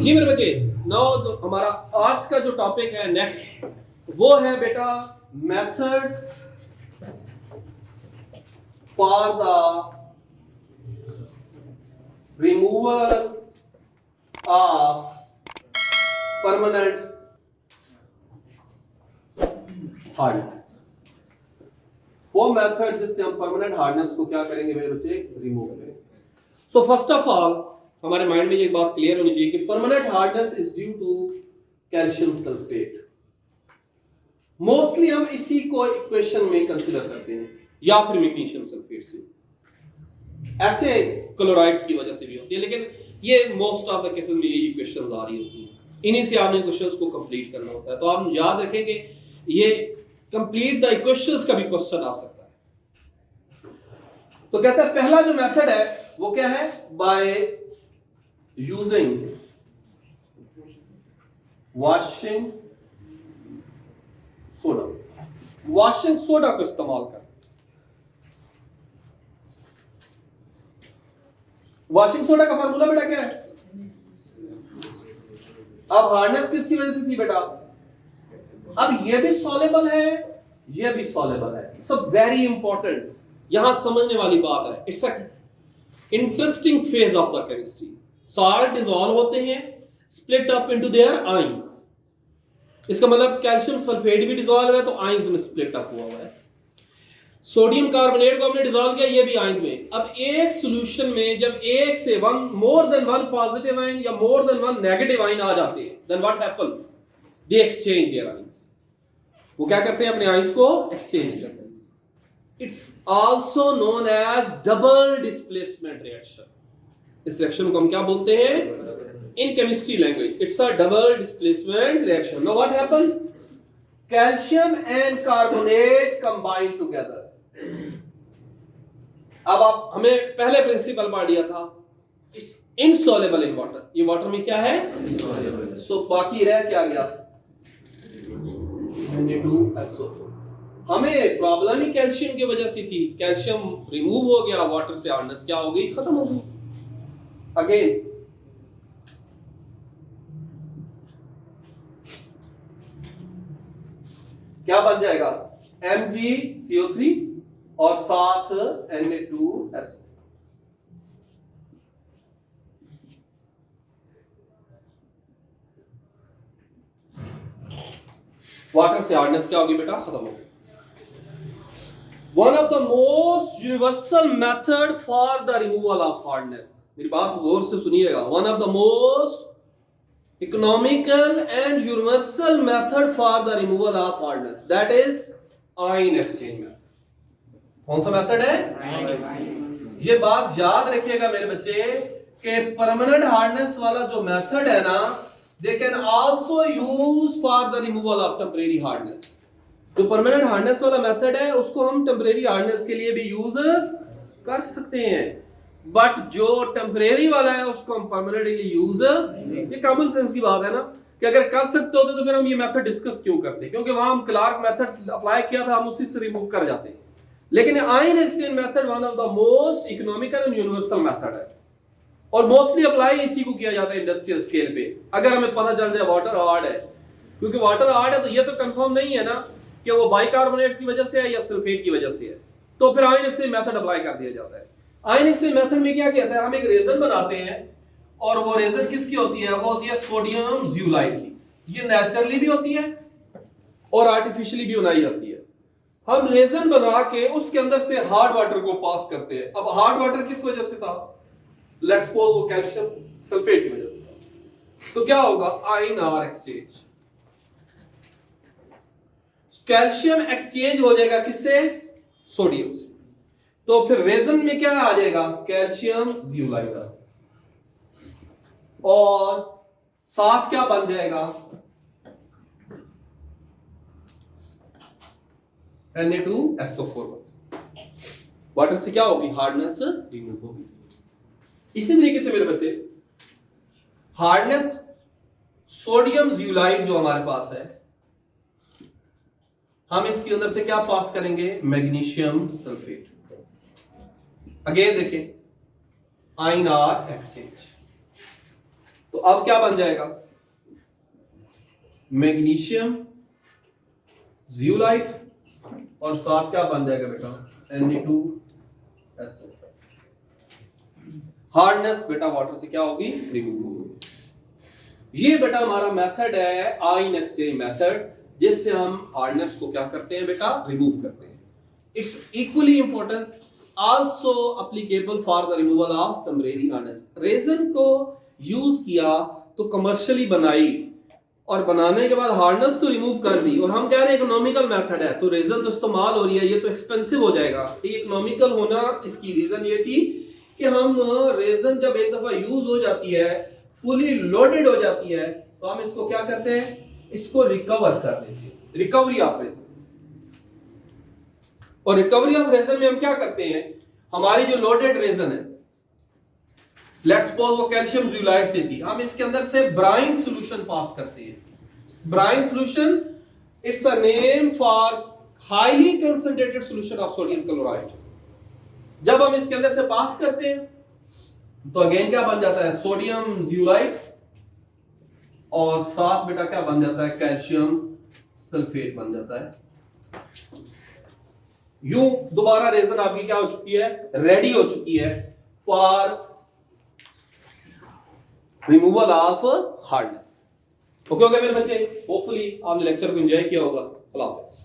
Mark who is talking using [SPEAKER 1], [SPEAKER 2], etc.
[SPEAKER 1] जी मेरे बच्चे, नाउ हमारा आज का जो टॉपिक है नेक्स्ट, वो है बेटा methods for the removal of permanent hardness. वो मेथड जिससे हम परमानेंट हार्डनेस को क्या करेंगे मेरे बच्चे, रिमूव करेंगे। सो फर्स्ट ऑफ ऑल हमारे माइंड में ये बात क्लियर होनी चाहिए कि permanent hardness is due to calcium sulphate. Mostly हम इसी को इक्वेशन में कंसीडर करते हैं, या फिर मैग्नीशियम सल्फेट से, ऐसे क्लोराइड्स की वजह से भी होती है, लेकिन ये मोस्ट ऑफ द केसेस में यही इक्वेशंस आ रही होती हैं। इन्हीं से आपने इक्वेशंस को कंप्लीट करना होता है। तो आप याद रखें कि ये कंप्लीट द इक्वेशंस का भी क्वेश्चन आ सकता है। तो कहता है पहला जो मेथड है वो क्या है, by using washing soda. Washing soda का इस्तेमाल कर, वॉशिंग सोडा का फार्मूला बेटा क्या है? अब हार्डनेस किसकी वजह से थी बेटा? अब ये भी सॉलेबल है, ये भी सॉलेबल है। सब वेरी इंपॉर्टेंट, यहां समझने वाली बात है। It's a interesting phase of the chemistry. Salt dissolve होते हैं, split up into their ions. इसका मतलब कैल्शियम सल्फेट भी डिसॉल्व है तो आयंस में स्प्लिट अप हुआ है। सोडियम कार्बोनेट को हमने डिसॉल्व किया, ये भी आयंस में। अब एक सॉल्यूशन में जब एक से more than one positive ion या more than one negative ion आ जाते हैं, then what happen? They exchange their ions. वो क्या करते हैं? अपने आयंस को एक्सचेंज करते हैं। It's also known as double displacement reaction. इस रिएक्शन को हम क्या बोलते हैं in chemistry language? It's a double displacement reaction. Now what happen? Calcium and carbonate combine together. अब आप हमें पहले प्रिंसिपल पढ़ लिया था, इट्स इनसॉल्युबल इन वाटर। ये वाटर में क्या है? सो बाकी रह क्या गया? Na2SO। हमें प्रॉब्लम ही कैल्शियम की वजह से थी। कैल्शियम रिमूव हो गया, वाटर से हार्डनेस क्या हो गई? खत्म हो गई। अगेन क्या बन जाएगा? MgCO3 और साथ Na2SO। वाटर से हार्डनेस क्या होगी बेटा? खत्म होगी। One of the most universal method for the removal of hardness. मेरी बात गौर से सुनिएगा। One of the most economical and universal method for the removal of hardness, that is ion exchange method. कौन सा मेथड है? ये बात याद रखिएगा मेरे बच्चे कि परमानेंट हार्डनेस वाला जो मेथड है ना, they can also use for the removal of temporary hardness। जो परमानेंट हार्डनेस वाला मेथड है उसको हम टेम्परेरी हार्डनेस के लिए भी यूज कर सकते हैं, बट जो टेम्परेरी वाला है उसको हम परमानेंटली यूज, ये कॉमन सेंस की बात है ना कि अगर कर सकते होते तो फिर हम ये मेथड डिस्कस क्यों करते? क्योंकि वहां हम क्लार्क मेथड अप्लाई किया था, हम उसी से रिमूव कर जाते हैं। लेकिन ion exchange method one of the most economical and universal method है और मोस्टली अप्लाई इसी को किया जाता है इंडस्ट्रियल स्केल पे। अगर हमें पता चल जाए वाटर हार्ड है, क्योंकि वाटर हार्ड है तो ये तो कंफर्म नहीं है ना कि वो बाइकार्बोनेट्स की वजह से है या सल्फेट की वजह से है, तो फिर आयन एक्सचेंज मेथड अप्लाई कर दिया जाता है। आयन एक्सचेंज मेथड में क्या कहता है? हम एक रेजन बनाते हैं और वो रेजन किसकी होती है? वो होती है सोडियम जियोलाइट की। ये नेचुरली भी होती है और आर्टिफिशियली भी बनाई जाती है। हम रेजन बना के उसके अंदर से हार्ड वाटर को पास करते हैं। अब हार्ड वाटर किस वजह से था? लेट्स सपोज वो कैल्शियम सल्फेट की वजह से था। तो क्या होगा? Ion are exchange. Calcium exchange हो जाएगा किससे? सोडियम से। तो फिर रेजन में क्या आ जाएगा? Calcium zeolite. और साथ क्या बन जाएगा? Na2SO4। वाटर से क्या होगी? हार्डनेस रिमूव होगी। इसी तरीके से मेरे बच्चे हार्डनेस सोडियम जियोलाइट जो हमारे पास है, हम इसके अंदर से क्या पास करेंगे? Magnesium sulphate. अगेन देखें, आयन आर एक्सचेंज। तो अब क्या बन जाएगा, मैग्नीशियम जियोलाइट और साथ क्या बन जाएगा बेटा, Na2SO। हार्डनेस बेटा वाटर से क्या होगी, रिमूव होगी। ये बेटा हमारा मेथड है आई इन एक्सचेंज मेथड, जिससे हम हार्डनेस को क्या करते हैं बेटा, रिमूव करते हैं। It's equally important also applicable for the removal of temporary hardness. Resin को यूज किया तो कमर्शियली बनाई और बनाने के बाद हार्डनेस तो रिमूव कर दी, और हम कह रहे हैं इकोनॉमिकल मेथड है, तो रेजन तो इस्तेमाल हो रही है, ये तो एक्सपेंसिव हो जाएगा। ये इकोनॉमिकल होना इसकी रीजन ये थी कि हम रेजन जब एक दफा यूज हो जाती है, फुली लोडेड हो जाती है, तो हम इसको क्या करते हैं, इसको रिकवर कर लेते हैं, रिकवरी ऑफ रेजन। और रिकवरी ऑफ रेजन में हम क्या करते हैं, हमारी जो लोडेड रेजन है, लेट्स सपोज वो कैल्शियम जियोलाइट से थी, हम इसके अंदर से ब्राइन सॉल्यूशन पास करते हैं। Brine solution it's a name for highly concentrated solution of sodium chloride. जब हम इसके अंदर से पास करते हैं तो अगेन क्या बन जाता है, सोडियम जियोलाइट, और साथ बेटा क्या बन जाता है, कैल्शियम सल्फेट बन जाता है। यूं दोबारा रेजन आपकी क्या हो चुकी है, रेडी हो चुकी है for removal of hardness. Okay हो गया मेरे बच्चे, होपफुली आपने लेक्चर को एंजॉय किया होगा। अल्लाह हाफिज़।